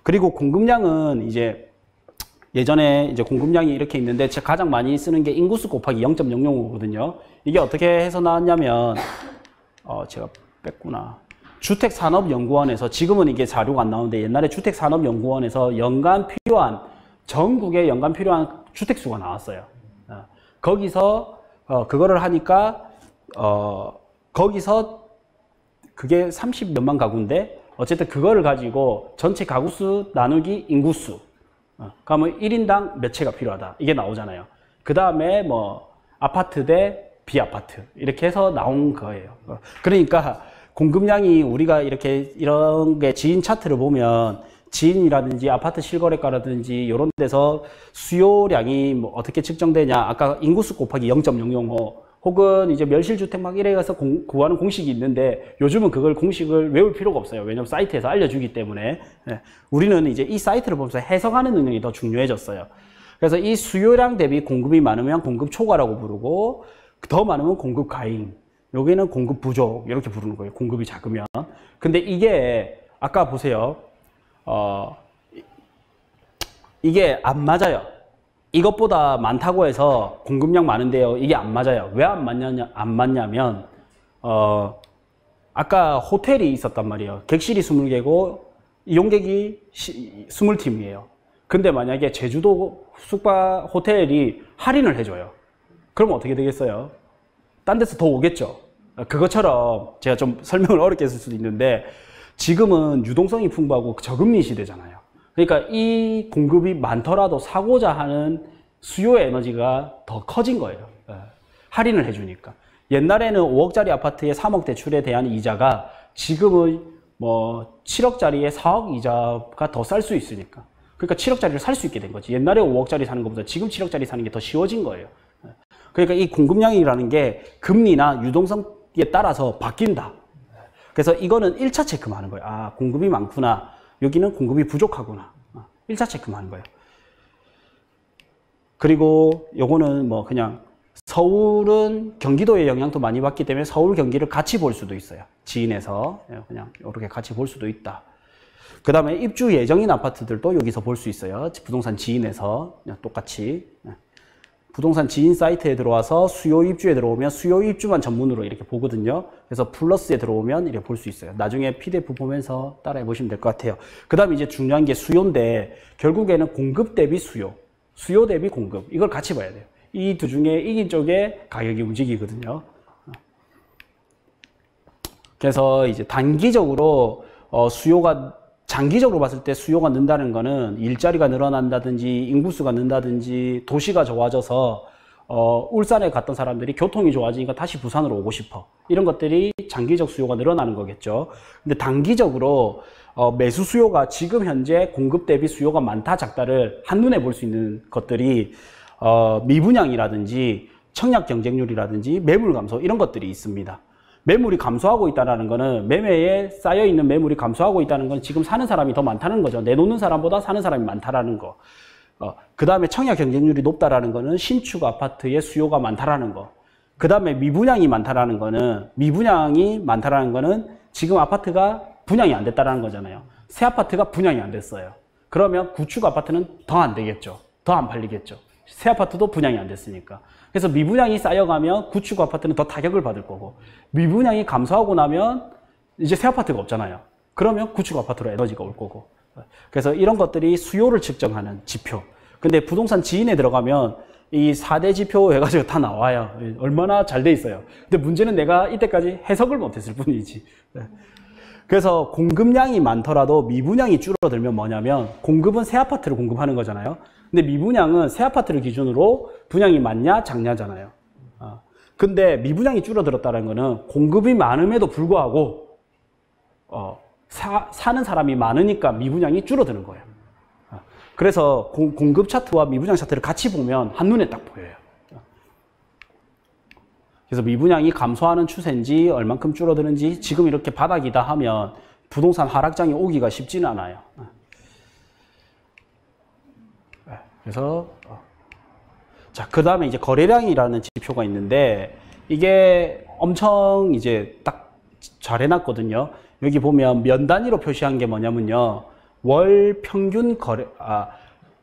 그리고 공급량은 이제 예전에 이제 공급량이 이렇게 있는데 제가 가장 많이 쓰는 게 인구수 곱하기 0.005거든요. 이게 어떻게 해서 나왔냐면 제가 뺐구나. 주택산업연구원에서, 지금은 이게 자료가 안 나오는데 옛날에 주택산업연구원에서 전국에 연간 필요한 주택수가 나왔어요. 거기서 그거를 하니까 거기서 그게 30몇만 가구인데 어쨌든 그거를 가지고 전체 가구수 나누기 인구수, 그러면 1인당 몇 채가 필요하다 이게 나오잖아요. 그 다음에 뭐 아파트 대 비아파트 이렇게 해서 나온 거예요. 그러니까 공급량이 우리가 이런 게 지인 차트를 보면 지인이라든지 아파트 실거래가라든지 이런 데서 수요량이 뭐 어떻게 측정되냐, 아까 인구수 곱하기 0.005 혹은 이제 멸실주택 막 이래 가서 구하는 공식이 있는데 요즘은 그걸 공식을 외울 필요가 없어요. 왜냐면 사이트에서 알려주기 때문에. 우리는 이제 이 사이트를 보면서 해석하는 능력이 더 중요해졌어요. 그래서 이 수요량 대비 공급이 많으면 공급 초과라고 부르고 더 많으면 공급 과잉, 여기는 공급 부족 이렇게 부르는 거예요. 공급이 작으면. 근데 이게 아까 보세요. 이게 안 맞아요. 이것보다 많다고 해서 공급량 많은데요, 이게 안 맞아요. 왜 안 맞냐면 아까 호텔이 있었단 말이에요. 객실이 20개고 이용객이 20팀이에요. 근데 만약에 제주도 숙박 호텔이 할인을 해줘요. 그럼 어떻게 되겠어요? 딴 데서 더 오겠죠. 그것처럼 제가 좀 설명을 어렵게 했을 수도 있는데 지금은 유동성이 풍부하고 저금리 시대잖아요. 그러니까 이 공급이 많더라도 사고자 하는 수요의 에너지가 더 커진 거예요. 할인을 해주니까. 옛날에는 5억짜리 아파트에 3억 대출에 대한 이자가 지금은 뭐 7억짜리에 4억 이자가 더 쌀 수 있으니까. 그러니까 7억짜리를 살 수 있게 된 거지. 옛날에 5억짜리 사는 것보다 지금 7억짜리 사는 게 더 쉬워진 거예요. 그러니까 이 공급량이라는 게 금리나 유동성에 따라서 바뀐다. 그래서 이거는 1차 체크만 하는 거예요. 아, 공급이 많구나. 여기는 공급이 부족하구나. 1차 체크만 하는 거예요. 그리고 요거는 뭐 그냥 서울은 경기도의 영향도 많이 받기 때문에 서울 경기를 같이 볼 수도 있어요. 지인에서 그냥 이렇게 같이 볼 수도 있다. 그 다음에 입주 예정인 아파트들도 여기서 볼 수 있어요. 부동산 지인에서 그냥 똑같이. 부동산 지인 사이트에 들어와서 수요 입주에 들어오면 수요 입주만 전문으로 이렇게 보거든요. 그래서 플러스에 들어오면 이렇게 볼 수 있어요. 나중에 PDF 보면서 따라해 보시면 될 것 같아요. 그 다음에 이제 중요한 게 수요인데 결국에는 공급 대비 수요, 수요 대비 공급, 이걸 같이 봐야 돼요. 이 두 중에 이긴 쪽에 가격이 움직이거든요. 그래서 이제 단기적으로 수요가, 장기적으로 봤을 때 수요가 는다는 거는 일자리가 늘어난다든지 인구수가 는다든지 도시가 좋아져서 울산에 갔던 사람들이 교통이 좋아지니까 다시 부산으로 오고 싶어, 이런 것들이 장기적 수요가 늘어나는 거겠죠. 근데 단기적으로 매수 수요가 지금 현재 공급 대비 수요가 많다 작다를 한눈에 볼 수 있는 것들이 미분양이라든지 청약 경쟁률이라든지 매물 감소, 이런 것들이 있습니다. 매물이 감소하고 있다는 거는, 매매에 쌓여있는 매물이 감소하고 있다는 건 지금 사는 사람이 더 많다는 거죠. 내놓는 사람보다 사는 사람이 많다라는 거. 그 다음에 청약 경쟁률이 높다라는 거는 신축 아파트의 수요가 많다라는 거. 그 다음에 미분양이 많다라는 거는, 미분양이 많다라는 거는 지금 아파트가 분양이 안 됐다라는 거잖아요. 새 아파트가 분양이 안 됐어요. 그러면 구축 아파트는 더 안 되겠죠. 더 안 팔리겠죠. 새 아파트도 분양이 안 됐으니까. 그래서 미분양이 쌓여가면 구축 아파트는 더 타격을 받을 거고, 미분양이 감소하고 나면 이제 새 아파트가 없잖아요. 그러면 구축 아파트로 에너지가 올 거고. 그래서 이런 것들이 수요를 측정하는 지표. 근데 부동산 지인에 들어가면 이 4대 지표 해가지고 다 나와요. 얼마나 잘 돼 있어요. 근데 문제는 내가 이때까지 해석을 못했을 뿐이지. 그래서 공급량이 많더라도 미분양이 줄어들면 뭐냐면, 공급은 새 아파트를 공급하는 거잖아요. 근데 미분양은 새 아파트를 기준으로 분양이 많냐 작냐잖아요. 근데 미분양이 줄어들었다는 거는 공급이 많음에도 불구하고 사는 사람이 많으니까 미분양이 줄어드는 거예요. 그래서 공급 차트와 미분양 차트를 같이 보면 한눈에 딱 보여요. 그래서 미분양이 감소하는 추세인지 얼만큼 줄어드는지 지금 이렇게 바닥이다 하면 부동산 하락장이 오기가 쉽지는 않아요. 그래서 자, 그 다음에 이제 거래량이라는 지표가 있는데 이게 엄청 이제 딱 잘 해놨거든요. 여기 보면 면 단위로 표시한 게 뭐냐면요, 월 평균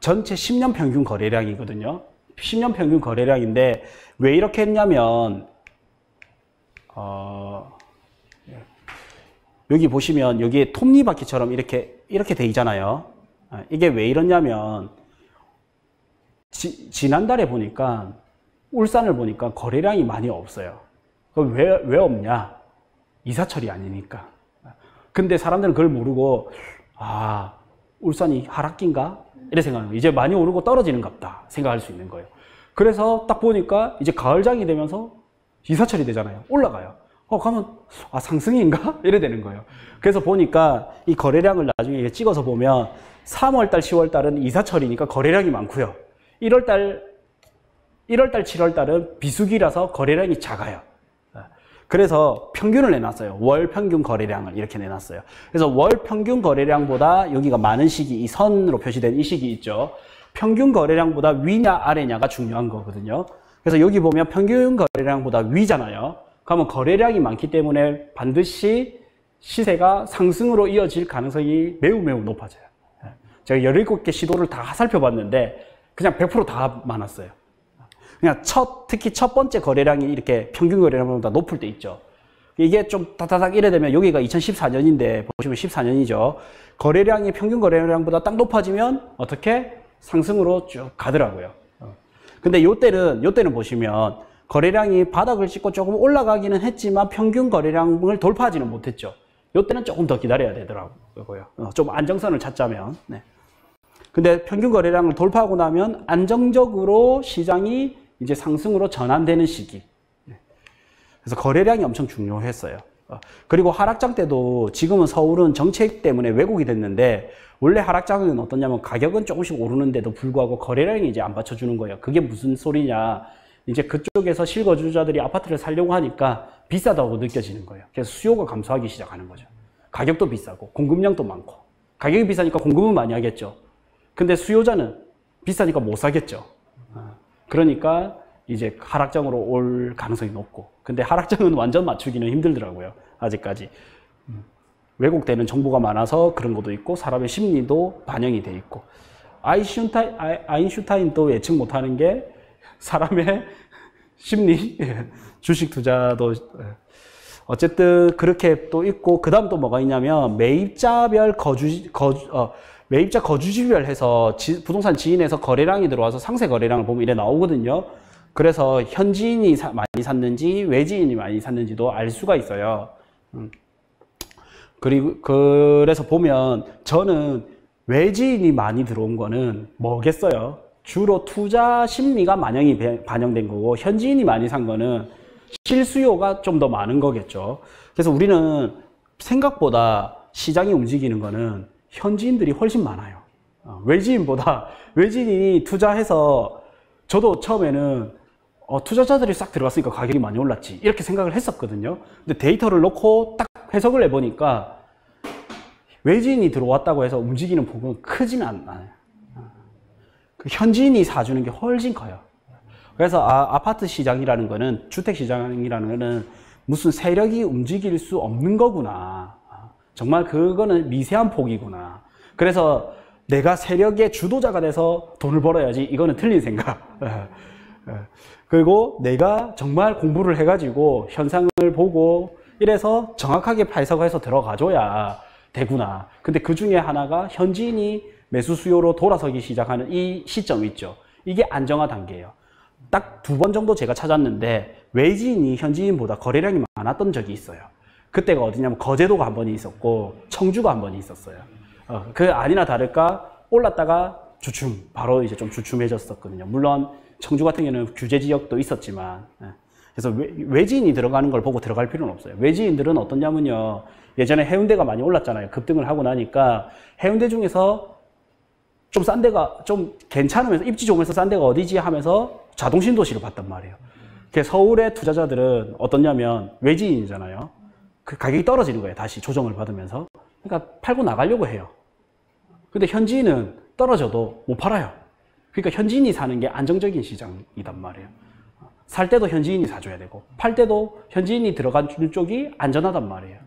전체 10년 평균 거래량이거든요. 10년 평균 거래량인데 왜 이렇게 했냐면 여기 보시면 여기에 톱니바퀴처럼 이렇게 돼 있잖아요. 이게 왜 이러냐면 지난달에 보니까 울산을 보니까 거래량이 많이 없어요. 그럼 왜 없냐? 이사철이 아니니까. 근데 사람들은 그걸 모르고 울산이 하락기인가? 이래 생각하는 거예요. 이제 많이 오르고 떨어지는갑다 생각할 수 있는 거예요. 그래서 딱 보니까 이제 가을장이 되면서 이사철이 되잖아요. 올라가요. 가면 상승인가? 이래 되는 거예요. 그래서 보니까 이 거래량을 나중에 찍어서 보면 3월달, 10월달은 이사철이니까 거래량이 많고요. 1월달, 7월달은 비수기라서 거래량이 작아요. 그래서 평균을 내놨어요. 월 평균 거래량을 이렇게 내놨어요. 그래서 월 평균 거래량보다 여기가 많은 시기, 이 선으로 표시된 이 시기 있죠. 평균 거래량보다 위냐 아래냐가 중요한 거거든요. 그래서 여기 보면 평균 거래량보다 위잖아요. 그러면 거래량이 많기 때문에 반드시 시세가 상승으로 이어질 가능성이 매우 높아져요. 제가 17개 시도를 다 살펴봤는데 그냥 100% 다 많았어요. 그냥 특히 첫 번째 거래량이 이렇게 평균 거래량보다 높을 때 있죠. 이게 좀 다다닥 이래 되면 여기가 2014년인데 보시면 14년이죠. 거래량이 평균 거래량보다 딱 높아지면 어떻게? 상승으로 쭉 가더라고요. 근데 요때는 보시면 거래량이 바닥을 찍고 조금 올라가기는 했지만 평균 거래량을 돌파하지는 못했죠. 요때는 조금 더 기다려야 되더라고요. 좀 안정선을 찾자면. 네. 근데 평균 거래량을 돌파하고 나면 안정적으로 시장이 이제 상승으로 전환되는 시기. 그래서 거래량이 엄청 중요했어요. 그리고 하락장 때도 지금은 서울은 정책 때문에 왜곡이 됐는데 원래 하락장은 어떠냐면 가격은 조금씩 오르는데도 불구하고 거래량이 이제 안 받쳐주는 거예요. 그게 무슨 소리냐. 이제 그쪽에서 실거주자들이 아파트를 사려고 하니까 비싸다고 느껴지는 거예요. 그래서 수요가 감소하기 시작하는 거죠. 가격도 비싸고 공급량도 많고 가격이 비싸니까 공급은 많이 하겠죠. 근데 수요자는 비싸니까 못 사겠죠. 그러니까 이제 하락장으로 올 가능성이 높고 근데 하락장은 완전 맞추기는 힘들더라고요. 아직까지. 왜곡되는 정보가 많아서 그런 것도 있고 사람의 심리도 반영이 돼 있고 아인슈타인도 예측 못하는 게 사람의 심리, 주식 투자도 어쨌든 그렇게 또 있고 그 다음 또 뭐가 있냐면 매입자별 매입자 거주지별 해서 부동산 지인에서 거래량이 들어와서 상세 거래량을 보면 이래 나오거든요. 그래서 현지인이 많이 샀는지 외지인이 많이 샀는지도 알 수가 있어요. 그래서 보면 저는 외지인이 많이 들어온 거는 뭐겠어요? 주로 투자 심리가 반영된 거고 현지인이 많이 산 거는 실수요가 좀 더 많은 거겠죠. 그래서 우리는 생각보다 시장이 움직이는 거는 현지인들이 훨씬 많아요. 외지인이 투자해서 저도 처음에는 투자자들이 싹 들어갔으니까 가격이 많이 올랐지 이렇게 생각을 했었거든요. 근데 데이터를 놓고 딱 해석을 해보니까 외지인이 들어왔다고 해서 움직이는 폭은 크진 않아요. 그 현지인이 사주는 게 훨씬 커요. 그래서 아파트 시장이라는 거는 주택 시장이라는 거는 무슨 세력이 움직일 수 없는 거구나. 정말 그거는 미세한 폭이구나. 그래서 내가 세력의 주도자가 돼서 돈을 벌어야지 이거는 틀린 생각. 그리고 내가 정말 공부를 해가지고 현상을 보고 이래서 정확하게 해석해서 들어가줘야 되구나. 근데 그 중에 하나가 현지인이 매수 수요로 돌아서기 시작하는 이 시점 있죠. 이게 안정화 단계예요. 딱 2번 정도 제가 찾았는데 외지인이 현지인보다 거래량이 많았던 적이 있어요. 그때가 어디냐면 거제도가 한 번이 있었고 청주가 한 번이 있었어요. 그 아니나 다를까 올랐다가 바로 이제 좀 주춤해졌었거든요. 물론 청주 같은 경우는 규제 지역도 있었지만 그래서 외지인이 들어가는 걸 보고 들어갈 필요는 없어요. 외지인들은 어떠냐면요. 예전에 해운대가 많이 올랐잖아요. 급등을 하고 나니까 해운대 중에서 좀 싼 데가 좀 괜찮으면서 입지 좋으면서 싼 데가 어디지 하면서 자동 신도시를 봤단 말이에요. 서울의 투자자들은 어떠냐면 외지인이잖아요. 그 가격이 떨어지는 거예요. 다시 조정을 받으면서. 그러니까 팔고 나가려고 해요. 근데 현지인은 떨어져도 못 팔아요. 그러니까 현지인이 사는 게 안정적인 시장이단 말이에요. 살 때도 현지인이 사줘야 되고 팔 때도 현지인이 들어간 쪽이 안전하단 말이에요.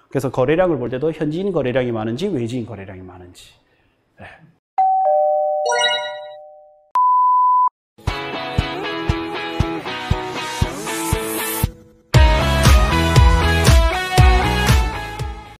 그래서 거래량을 볼 때도 현지인 거래량이 많은지 외지인 거래량이 많은지. 네.